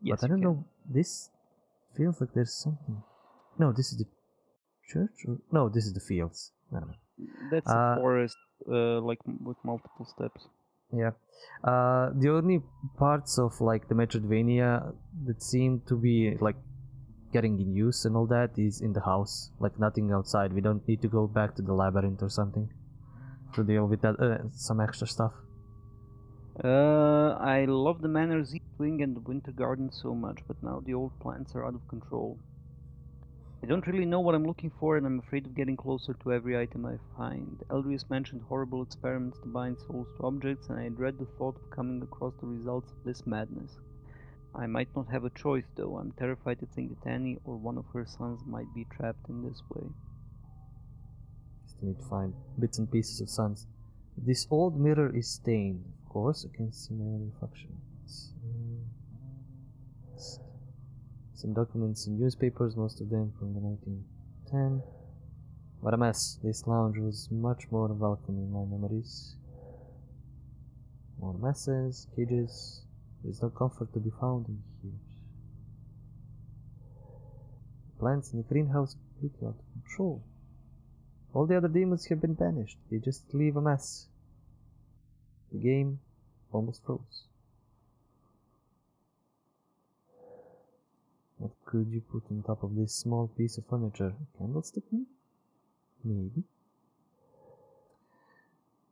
Yes, but I don't know. This feels like there's something. No, this is the church. Or... No, this is the fields. No. That's a forest, like with multiple steps. Yeah. The only parts of like the Metroidvania that seem to be like getting in use and all that is in the house. Like nothing outside. We don't need to go back to the labyrinth or something to deal with that. Some extra stuff. I love the Manor's East Wing and the Winter Garden so much, but now the old plants are out of control. I don't really know what I'm looking for, and I'm afraid of getting closer to every item I find. Eldrius mentioned horrible experiments to bind souls to objects, and I dread the thought of coming across the results of this madness. I might not have a choice, though. I'm terrified to think that Annie or one of her sons might be trapped in this way. Still need to find bits and pieces of suns. This old mirror is stained. Of course, I can see my own reflection. Some documents and newspapers, most of them from the 1910. What a mess. This lounge was much more welcome in my memories. More messes, cages. There's no comfort to be found in here. The plants in the greenhouse are completely out of control. All the other demons have been banished. They just leave a mess. The game almost froze. What could you put on top of this small piece of furniture? A candlestick, maybe?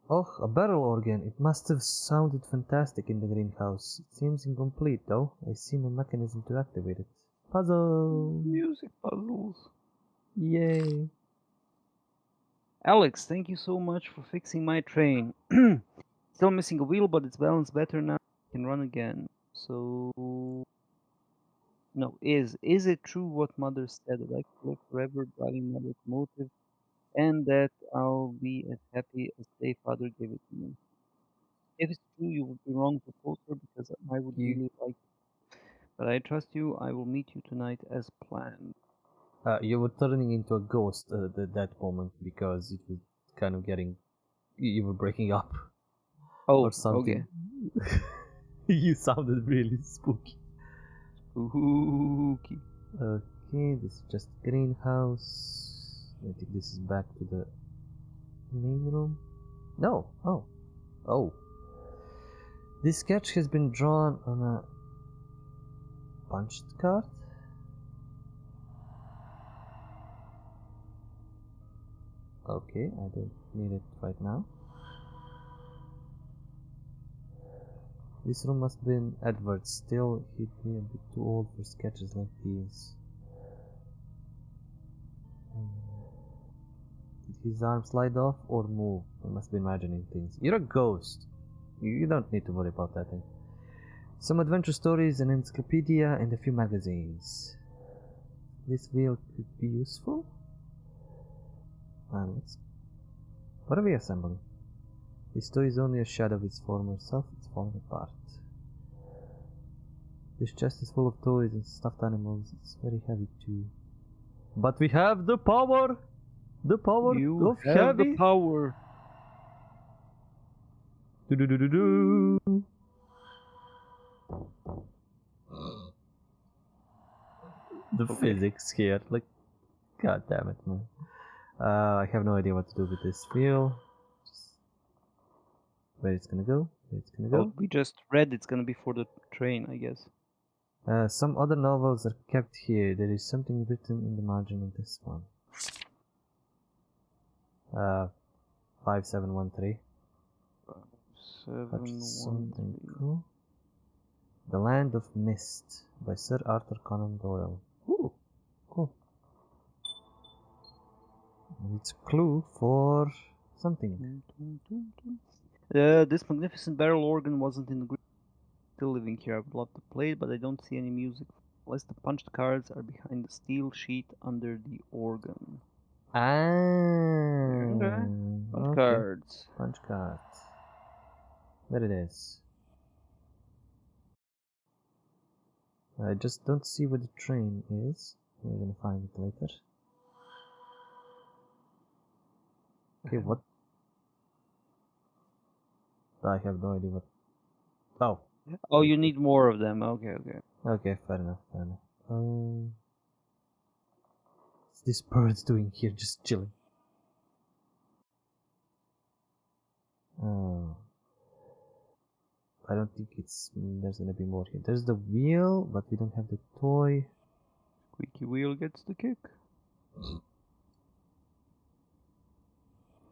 Oh, a barrel organ. It must have sounded fantastic in the greenhouse. It seems incomplete, though. I see no mechanism to activate it. Puzzle! Music puzzles. Yay! Alex, thank you so much for fixing my train. Still missing a wheel, but it's balanced better now. I can run again. So... No, is it true what Mother said, that I could live forever driving my locomotive, and that I'll be as happy as their father gave it to me? If it's true, you would be wrong to quote her, because I would really like it. But I trust you. I will meet you tonight as planned. You were turning into a ghost at that moment because it was kind of getting... You were breaking up. Oh, or something. Okay. You sounded really spooky. Spooky. Okay, this is just greenhouse. I think this is back to the main room. No. Oh. This sketch has been drawn on a punched card. Okay, I don't need it right now. This room must have been Edward's. Still, he'd be a bit too old for sketches like these. Did his arm slide off or move? I must be imagining things. You're a ghost. You don't need to worry about that thing. Some adventure stories, an encyclopedia, and a few magazines. This wheel could be useful? And what are we assembling? This toy is only a shadow of its former self. It's falling apart. This chest is full of toys and stuffed animals. It's very heavy too. But we have the power! The power you of have heavy! The power! Do-do-do-do-do! The physics here, like, god damn it, man. I have no idea what to do with this wheel. Just where it's gonna go? Oh, we just read it's gonna be for the train, I guess. Some other novels are kept here. There is something written in the margin of this one. 5713. Something cool. The Land of Mist by Sir Arthur Conan Doyle. Ooh, cool. It's a clue for something. This magnificent barrel organ wasn't in the group. Still living here. I would love to play it, but I don't see any music. Unless the punched cards are behind the steel sheet under the organ. Ah. Punch cards. Punch cards. There it is. I just don't see where the train is. We're gonna find it later. Okay, what? I have no idea what... Oh, Oh, you need more of them. Okay, okay. Okay, fair enough, fair enough. What's this bird's doing here, just chilling? Oh. I don't think there's gonna be more here. There's the wheel, but we don't have the toy. Squeaky wheel gets the kick.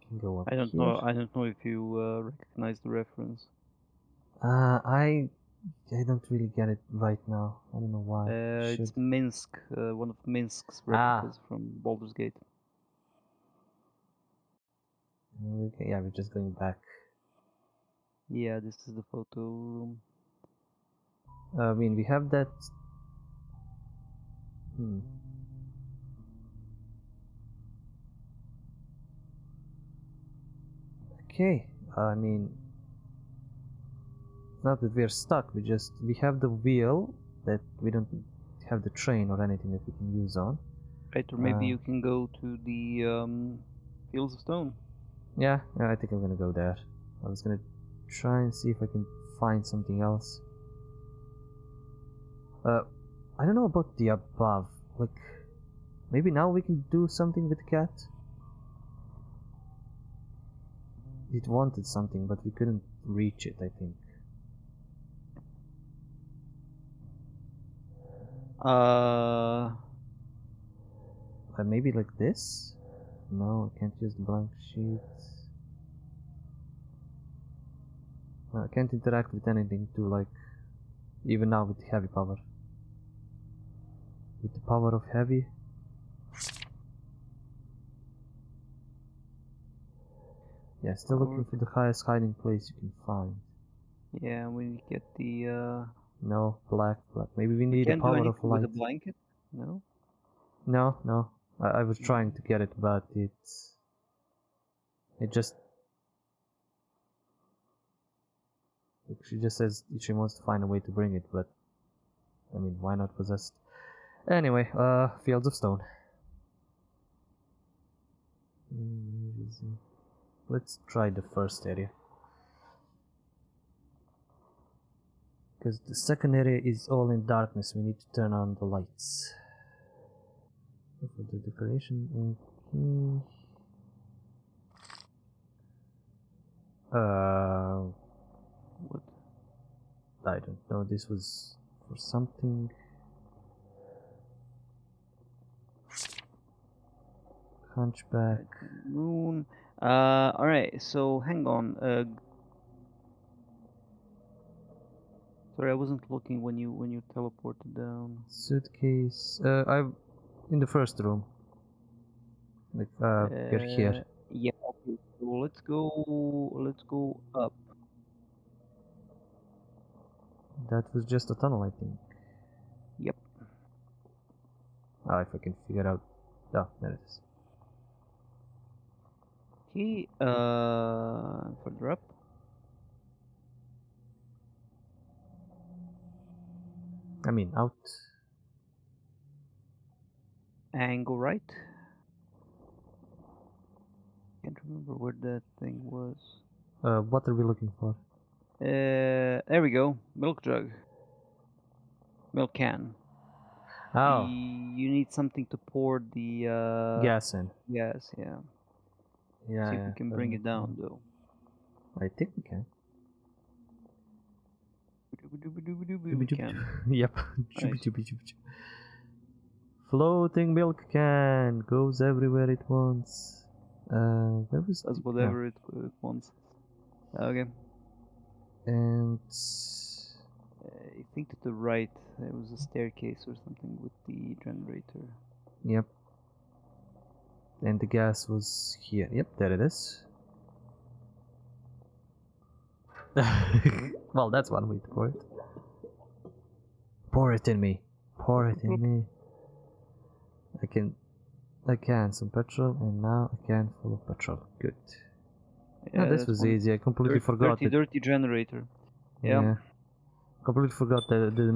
Can go up I don't here. know. I don't know if you recognize the reference. I don't really get it right now. I don't know why. It's Minsk, one of Minsk's replicas from Baldur's Gate. Okay, yeah, we're just going back. Yeah, this is the photo room. I mean, we have that. Okay, I mean, it's not that we're stuck. We have the wheel that we don't have the train or anything that we can use on. Right, or maybe you can go to the Fields of Stone. Yeah, I think I'm gonna go there. I was gonna try and see if I can find something else. I don't know about the above. Like, maybe now we can do something with the cat? It wanted something, but we couldn't reach it, I think. Maybe like this? No, I can't use the blank sheets. I can't interact with anything to, like, even now with heavy power. With the power of heavy. Yeah, still looking for the highest hiding place you can find. Yeah, we get the No, black. Maybe we need the power of light. With a blanket? No? No. I was trying to get it, but it just... She just says she wants to find a way to bring it, but... I mean, why not possess it? Anyway, Fields of Stone. Let's try the first area. Because the second area is all in darkness, we need to turn on the lights. For the decoration, okay. What? I don't know, this was for something. Hunchback. Moon. Alright, so hang on. Sorry, I wasn't looking when you teleported down. Suitcase. I'm in the first room. Like, you're here. Yeah, okay, so let's go up. That was just a tunnel, I think. Yep. If I can figure out... Oh, there it is. Okay, further up. I mean, out. And go right. Can't remember where that thing was. What are we looking for? There we go. Milk jug. Milk can. Oh. You need something to pour the gas in. Gas, yeah. Yeah. See if we can bring it down, though. I think we can. We can. Yep. Nice. Floating milk can goes everywhere it wants. Where was Does whatever it wants. Okay. And I think to the right there was a staircase or something with the generator. Yep. And the gas was here. Yep, there it is. Well, that's one way to pour it. Pour it in me. Pour it in me. I can some petrol, and now a can full of petrol. Good. Yeah, this was easy. I completely forgot. Dirty generator. Yeah. Completely forgot that the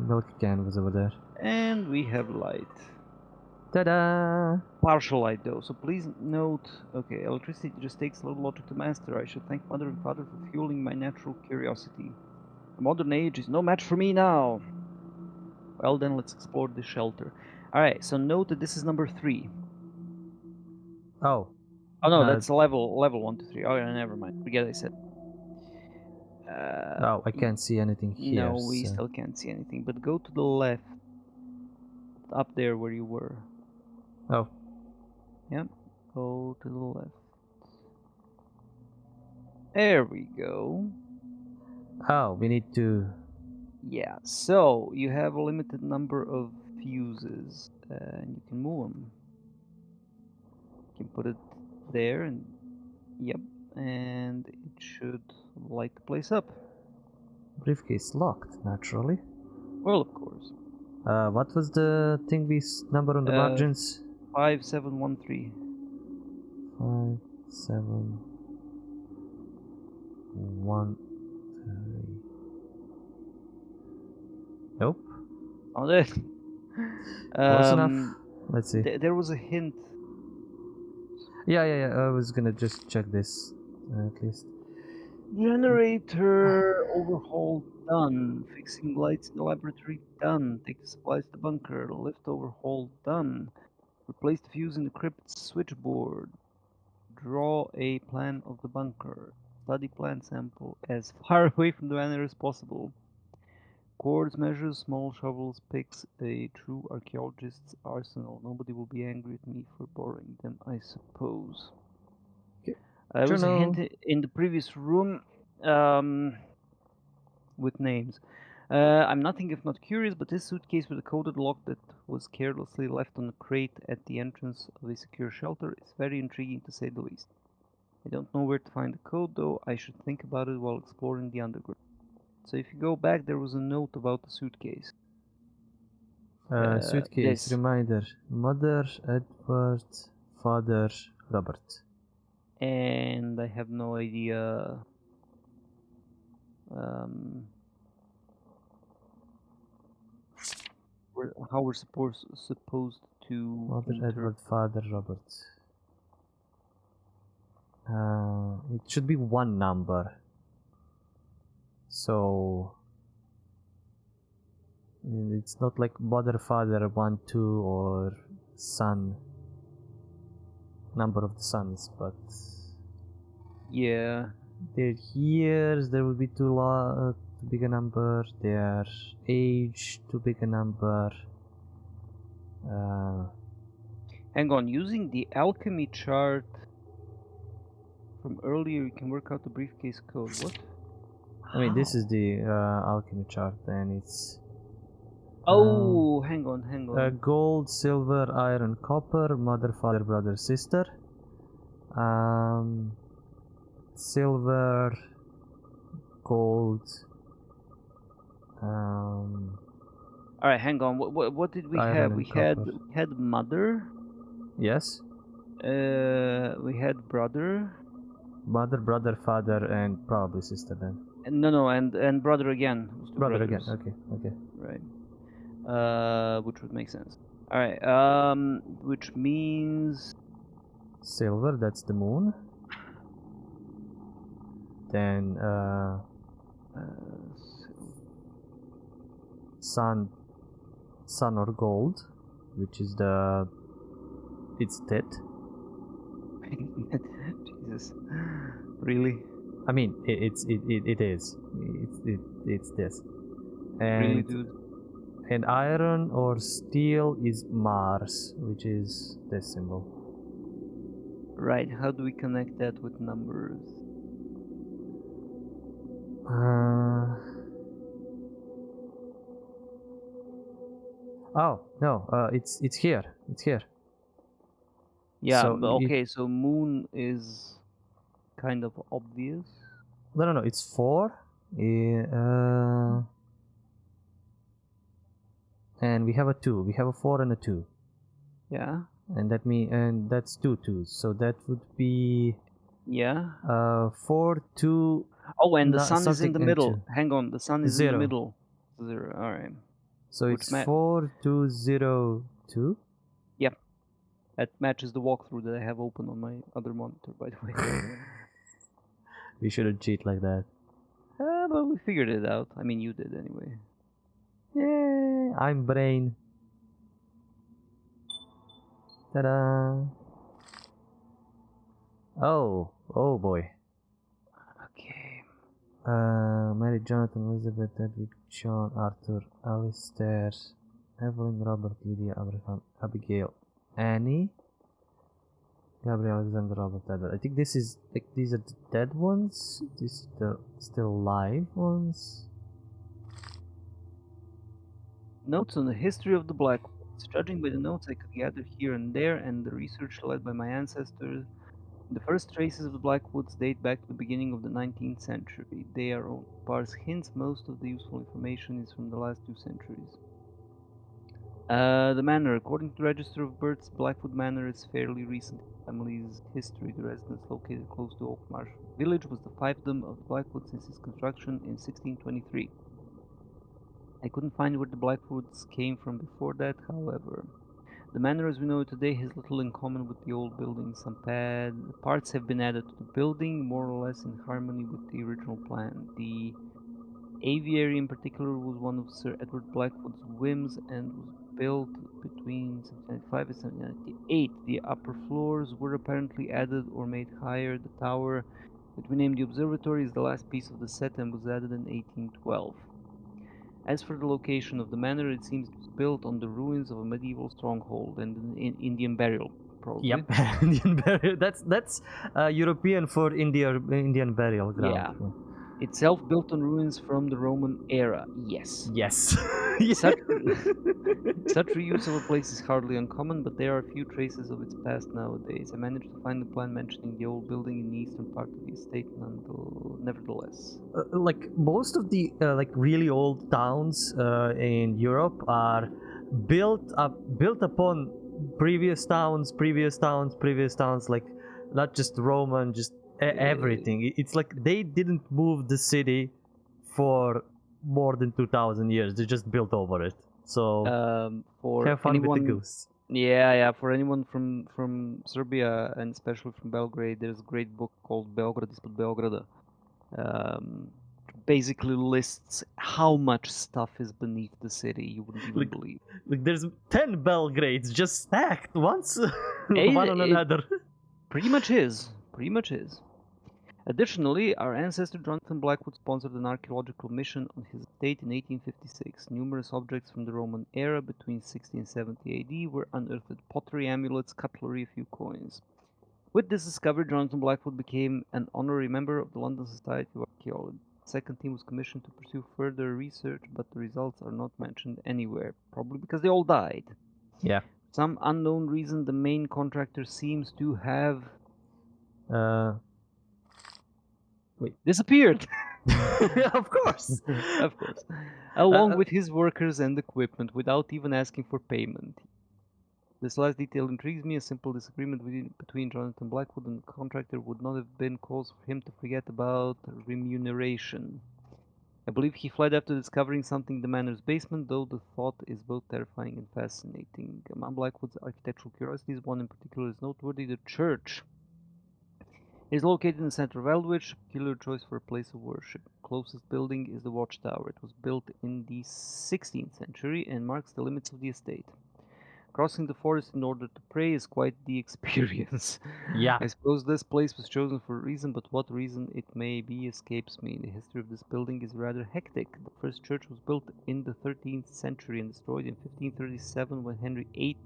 milk can was over there. And we have light. Ta-da! Partial light though, so please note, okay, electricity just takes a little logic to master. I should thank Mother and Father for fueling my natural curiosity. The modern age is no match for me now. Well then, let's explore this shelter. Alright, so note that this is number 3. Oh. Oh no, that's level 1 to 3. Oh yeah, never mind. Forget I said. Oh, I can't see anything here. No, we so. still can't see anything. But go to the left. Up there where you were. Oh. Yep. Go to the left. There we go. Oh, we need to... Yeah, so you have a limited number of fuses, and you can move them. You can put it there, and yep, and it should light the place up. Briefcase locked, naturally. Well, of course. What was the thing we number on the margins? 5713. 5713. Nope. On it. Close enough. Let's see. There was a hint. Yeah. I was gonna just check this at least. Generator overhaul done. Fixing lights in the laboratory done. Take the supplies to the bunker. Lift overhaul done. Replace the fuse in the crypt switchboard. Draw a plan of the bunker. Study plant sample as far away from the banner as possible. Cords, measures, small shovels, picks, a true archaeologist's arsenal. Nobody will be angry at me for borrowing them, I suppose. There was a hint in the previous room with names. I'm nothing if not curious, but this suitcase with a coded lock that was carelessly left on a crate at the entrance of a secure shelter is very intriguing to say the least. I don't know where to find the code, though. I should think about it while exploring the underground. So if you go back, there was a note about the suitcase. Suitcase, this. reminder, Mother, Edward, Father, Robert. And I have no idea how we're supposed to Mother, Edward, Father, Robert. It should be one number. So it's not like mother, father, 1, 2, or son. Number of the sons, but yeah, their years there will be too big a number. Their age too big a number. Hang on, using the alchemy chart from earlier, you can work out the briefcase code. What? I mean, this is the alchemy chart, and it's. Oh, hang on. Gold, silver, iron, copper, mother, father, brother, sister. Silver, gold. Alright, hang on. What did we have? We had mother. Yes. We had brother. Mother, brother, father, and probably sister then. No, and brother again. Brother again. Okay. Right. Which would make sense. Alright. Which means silver. That's the moon. Then sun or gold, which is it's dead. Jesus, really? I mean, it is. It's this. And really, dude. And iron or steel is Mars, which is this symbol. Right. How do we connect that with numbers? Oh no! It's here. It's here. Yeah. So okay. So moon is kind of obvious. No. It's 4. And we have a 2. We have a 4 and a 2. Yeah. And that's 2 2s. So that would be. Yeah. 4 2. Oh, and the sun is in the middle. Hang on, the sun is 0. in the middle. 0. All right. So it's 4 2 0 2. Yep. That matches the walkthrough that I have open on my other monitor, by the way. We shouldn't cheat like that. But we figured it out. I mean, you did anyway. Yeah, I'm brain. Ta-da! Oh boy. Okay. Mary, Jonathan, Elizabeth, Edward, John, Arthur, Alistair, Evelyn, Robert, Lydia, Abraham, Abigail, Annie, Gabriel, Alexander, Robert, Edward. I think this is like these are the dead ones. These are the still live ones. Notes on the history of the Blackwoods. Judging by the notes I could gather here and there, and the research led by my ancestors, the first traces of the Blackwoods date back to the beginning of the 19th century. They are only sparse hints. Most of the useful information is from the last 2 centuries. The manor. According to the Register of Births, Blackwood Manor is fairly recent. Family's history. The residence located close to Oakmarsh Village was the fiefdom of the Blackwood since its construction in 1623. I couldn't find where the Blackwoods came from before that, however. The manor as we know it today has little in common with the old building. Some parts have been added to the building, more or less in harmony with the original plan. The aviary in particular was one of Sir Edward Blackwood's whims and was built between 1795 and 1798. The upper floors were apparently added or made higher. The tower, which we named the observatory, is the last piece of the set and was added in 1812. As for the location of the manor, it seems it was built on the ruins of a medieval stronghold and an Indian burial, probably. Yep, Indian burial. That's European for Indian burial ground. Yeah. Itself built on ruins from the Roman era. Yes. Yes. Such reuse of a place is hardly uncommon, but there are few traces of its past nowadays. I managed to find a plan mentioning the old building in the eastern part of the estate, nevertheless. Like most of the like really old towns in Europe are built upon previous towns, like not just Roman, just everything. It's like they didn't move the city for more than 2,000 years. They just built over it. So for have fun anyone, with the goose. Yeah. For anyone from Serbia and especially from Belgrade, there's a great book called Beograd ispod Beograda. Basically lists how much stuff is beneath the city. You wouldn't even believe. Like there's 10 Belgrades just stacked once one on another. Pretty much is. Additionally, our ancestor Jonathan Blackwood sponsored an archaeological mission on his estate in 1856. Numerous objects from the Roman era between 1670 AD were unearthed: pottery, amulets, cutlery, a few coins. With this discovery, Jonathan Blackwood became an honorary member of the London Society of Archaeology. The second team was commissioned to pursue further research, but the results are not mentioned anywhere, probably because they all died. Yeah. For some unknown reason, the main contractor seems to have disappeared. Of course. Along with his workers and equipment, without even asking for payment. This last detail intrigues me. A simple disagreement between Jonathan Blackwood and the contractor would not have been cause for him to forget about remuneration. I believe he fled after discovering something in the manor's basement, though the thought is both terrifying and fascinating. Among Blackwood's architectural curiosities, one in particular is noteworthy: the church. It is located in the center of Eldwich, a peculiar choice for a place of worship. The closest building is the watchtower. It was built in the 16th century and marks the limits of the estate. Crossing the forest in order to pray is quite the experience. Yeah. I suppose this place was chosen for a reason, but what reason it may be escapes me. The history of this building is rather hectic. The first church was built in the 13th century and destroyed in 1537 when Henry VIII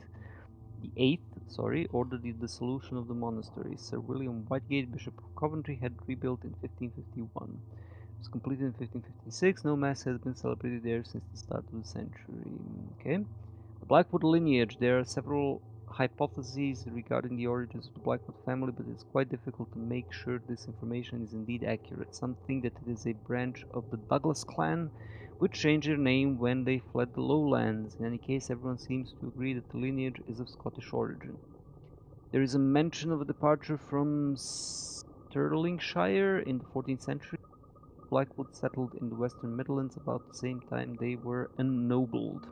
ordered the dissolution of the monastery. Sir William Whitegate, Bishop of Coventry, had rebuilt in 1551. It was completed in 1556. No mass has been celebrated there since the start of the century. Okay. The Blackwood Lineage. There are several hypotheses regarding the origins of the Blackwood family, but it's quite difficult to make sure this information is indeed accurate. Some think that it is a branch of the Douglas clan, which changed their name when they fled the lowlands. In any case, everyone seems to agree that the lineage is of Scottish origin. There is a mention of a departure from Stirlingshire in the 14th century. Blackwood settled in the Western Midlands about the same time they were ennobled.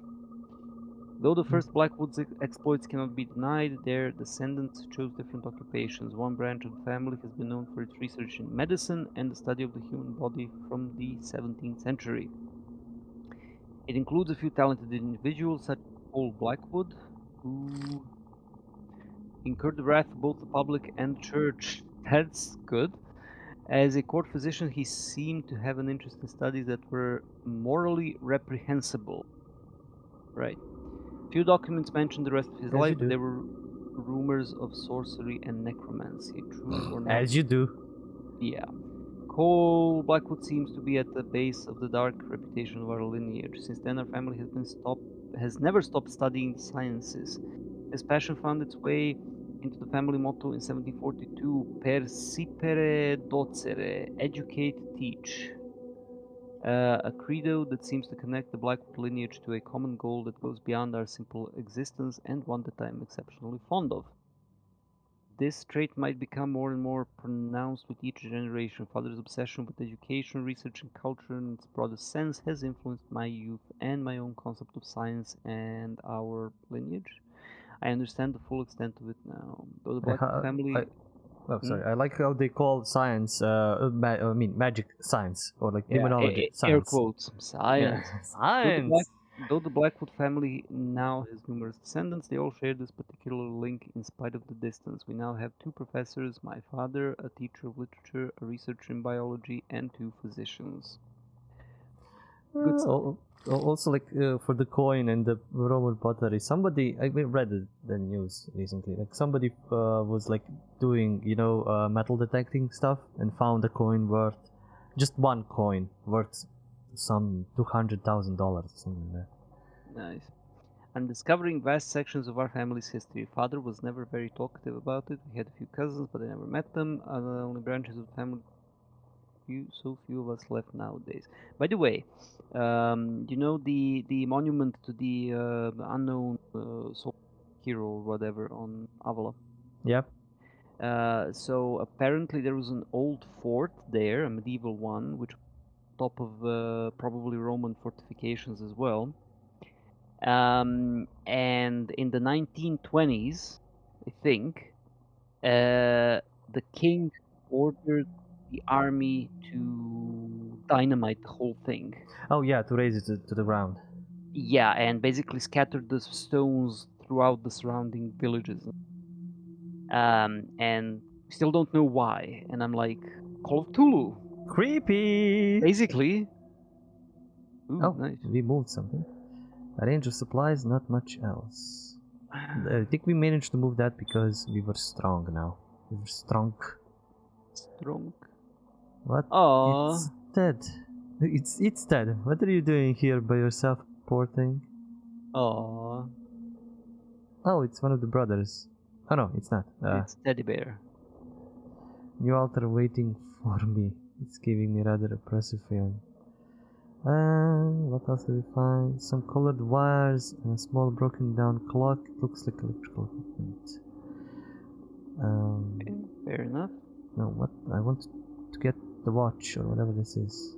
Though the first Blackwood's exploits cannot be denied, their descendants chose different occupations. One branch of the family has been known for its research in medicine and the study of the human body from the 17th century. It includes a few talented individuals such as Paul Blackwood, who incurred the wrath of both the public and the church. That's good. As a court physician, he seemed to have an interest in studies that were morally reprehensible. Right. Few documents mention the rest of his As you life, but do. there were rumors of sorcery and necromancy. True or not? As you do. Yeah. Cole Blackwood seems to be at the base of the dark reputation of our lineage. Since then, our family has never stopped studying the sciences. This passion found its way into the family motto in 1742: "Persipere docere," educate, teach. A credo that seems to connect the Blackwood lineage to a common goal that goes beyond our simple existence, and one that I am exceptionally fond of. This trait might become more and more pronounced with each generation. Father's obsession with education, research, and culture in its broadest sense has influenced my youth and my own concept of science and our lineage. I understand the full extent of it now. Though the Blackwood family... Sorry. I like how they call science, magic science, or like Yeah, demonology air science. quotes, science. Yeah. Science! Though the Blackwood family now has numerous descendants, they all share this particular link in spite of the distance. We now have 2 professors, my father, a teacher of literature, a researcher in biology, and 2 physicians. Good stuff. Also, like for the coin and the Roman pottery, somebody I read the news recently. Like somebody was like doing metal detecting stuff and found a coin worth just one coin worth some $200,000 or something like that. Nice. I'm discovering vast sections of our family's history. Father was never very talkative about it. We had a few cousins, but I never met them. The only branches of the family, so few of us left nowadays. By the way, you know the monument to the unknown hero or whatever on Avala. Yeah. So apparently there was an old fort there, a medieval one, which was on top of probably Roman fortifications as well. And in the 1920s, I think, the king ordered the army to dynamite the whole thing. Oh yeah, to raise it to the ground. Yeah, and basically scattered the stones throughout the surrounding villages. And we still don't know why. And I'm like, Call of Cthulhu, Creepy. basically. Ooh, Oh, nice. we moved something. A range of supplies, not much else. I think we managed to move that because we were strong now. We were strong. Strong. What? Aww. It's dead. It's dead. What are you doing here by yourself, poor thing? Aww. Oh, it's one of the brothers. Oh no, it's not. It's Teddy Bear. New altar waiting for me. It's giving me rather oppressive feeling. What else do we find? Some colored wires and a small broken down clock. It looks like electrical equipment. Okay, fair enough. No, what? I want to get the watch or whatever this is.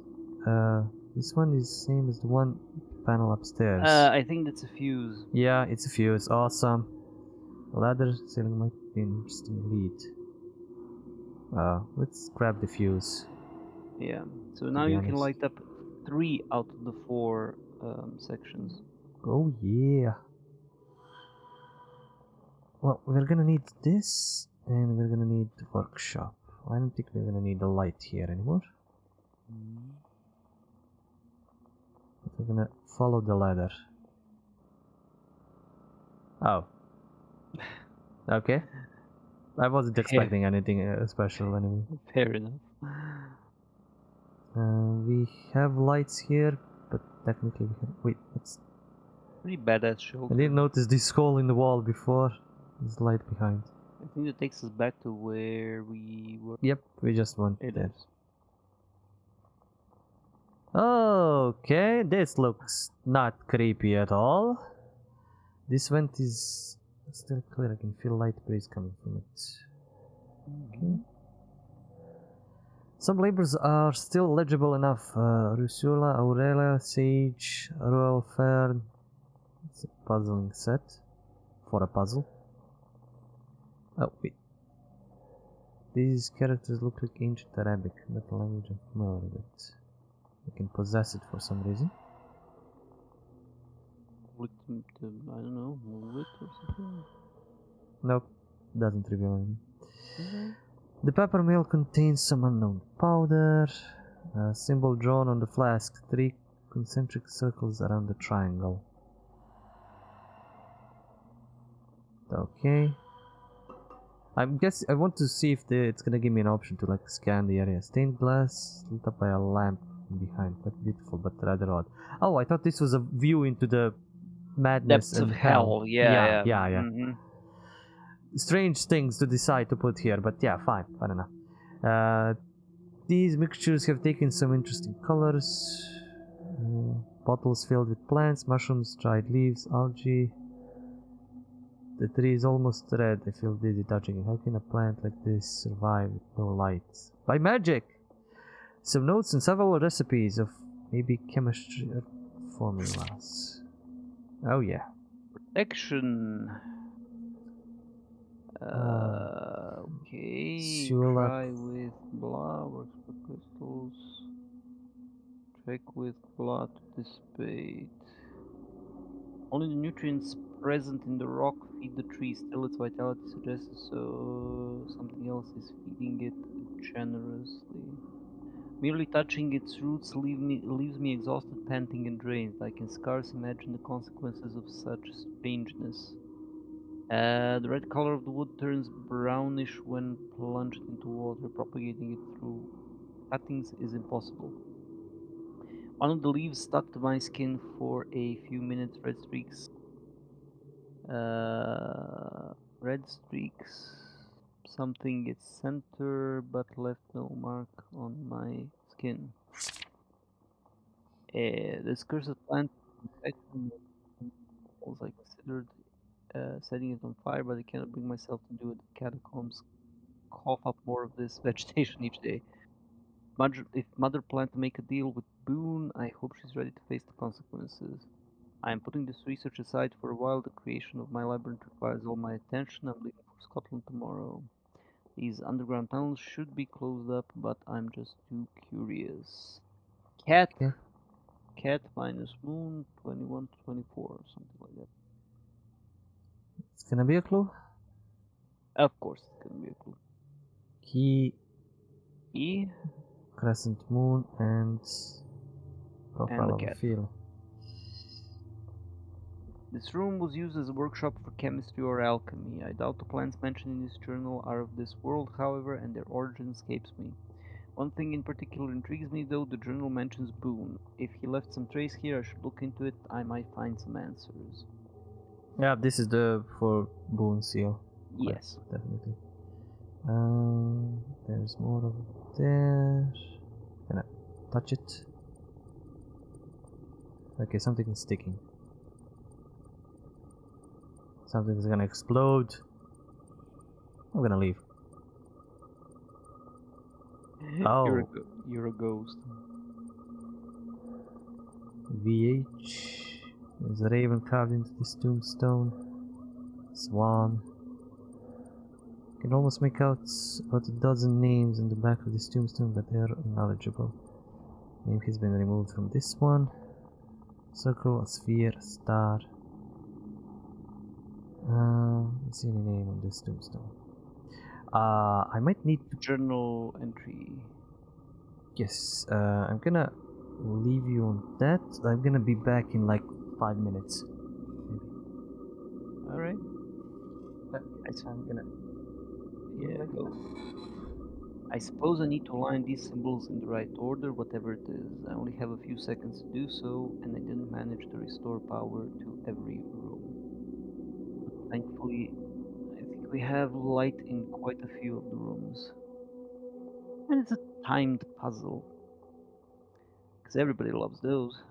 This one is same as the one panel upstairs. I think that's a fuse. Yeah, it's a fuse. Awesome. Ladder ceiling might be an interesting lead. Let's grab the fuse. Yeah. So now you can light up 3 out of the 4 sections. Oh yeah. Well, we're gonna need this, and we're gonna need the workshop. I don't think we're gonna need the light here anymore. But we're gonna follow the ladder. Oh. Okay. I wasn't expecting anything special anyway. Fair enough. We have lights here, but technically we can... Wait, it's... Pretty badass shoulder. I didn't notice this hole in the wall before. There's light behind. I think that takes us back to where we were. Yep, we just went It there. is. Okay, this looks not creepy at all. This vent is still clear. I can feel light breeze coming from it. Okay. Some labels are still legible enough. Rusula, Aurelia, Sage, Royal Fern. It's a puzzling set for a puzzle. Oh, wait. These characters look like ancient Arabic, not a language I'm familiar with. I can possess it for some reason. I don't know, move it or something? Nope, doesn't reveal anything. Okay. The pepper mill contains some unknown powder. A symbol drawn on the flask, 3 concentric circles around the triangle. Okay. I want to see if it's gonna give me an option to like scan the area. Stained glass lit up by a lamp behind. That's beautiful, but rather odd. Oh, I thought this was a view into the madness Depths of and hell. Yeah. Yeah. Strange things to decide to put here, but yeah, fine enough. These mixtures have taken some interesting colors. Bottles filled with plants, mushrooms, dried leaves, algae. The tree is almost red. I feel dizzy touching it. How can a plant like this survive with no light? By magic! Some notes and several recipes of maybe chemistry or formulas. Oh yeah. Protection. Okay. Sulak. Try with blah, works for crystals. Check with blah to dissipate. Only the nutrients present in the rock feed the tree. Still, its vitality suggests so something else is feeding it generously. Merely touching its roots leaves me exhausted, panting, and drained. I can scarce imagine the consequences of such strangeness. The red color of the wood turns brownish when plunged into water. Propagating it through cuttings is impossible. One of the leaves stuck to my skin for a few minutes. Red streaks. Something its center, but left no mark on my skin. This cursed plant infection was I considered setting it on fire, but I cannot bring myself to do it. The catacombs cough up more of this vegetation each day. If Mother planned to make a deal with Boone, I hope she's ready to face the consequences. I am putting this research aside for a while. The creation of my labyrinth requires all my attention. I'm leaving for Scotland tomorrow. These underground tunnels should be closed up, but I'm just too curious. Cat. Okay. Cat minus moon, 21 to 24, something like that. It's gonna be a clue? Of course, it's gonna be a clue. Key. E. Crescent moon and profile the of a cat. field. This room was used as a workshop for chemistry or alchemy. I doubt the plants mentioned in this journal are of this world, however, and their origin escapes me. One thing in particular intrigues me, though. The journal mentions Boone. If he left some trace here, I should look into it. I might find some answers. Yeah, this is the for Boone seal. Yes. Right, definitely. There's more over there. Can I touch it? Okay, something is sticking. Something's gonna explode. I'm gonna leave. Oh. You're a ghost. VH. There's a raven carved into this tombstone. Swan. You can almost make out about a dozen names in the back of this tombstone, but they are unknowledgeable. Name has been removed from this one. Circle, a sphere, a star. Let's see any name on this tombstone. I might need to... Journal entry. Yes, I'm gonna leave you on that. I'm gonna be back in like 5 minutes. Maybe. Alright. So I'm gonna... Yeah, go. I suppose I need to align these symbols in the right order, whatever it is. I only have a few seconds to do so, and I didn't manage to restore power to every room. But thankfully, I think we have light in quite a few of the rooms. And it's a timed puzzle. Because everybody loves those.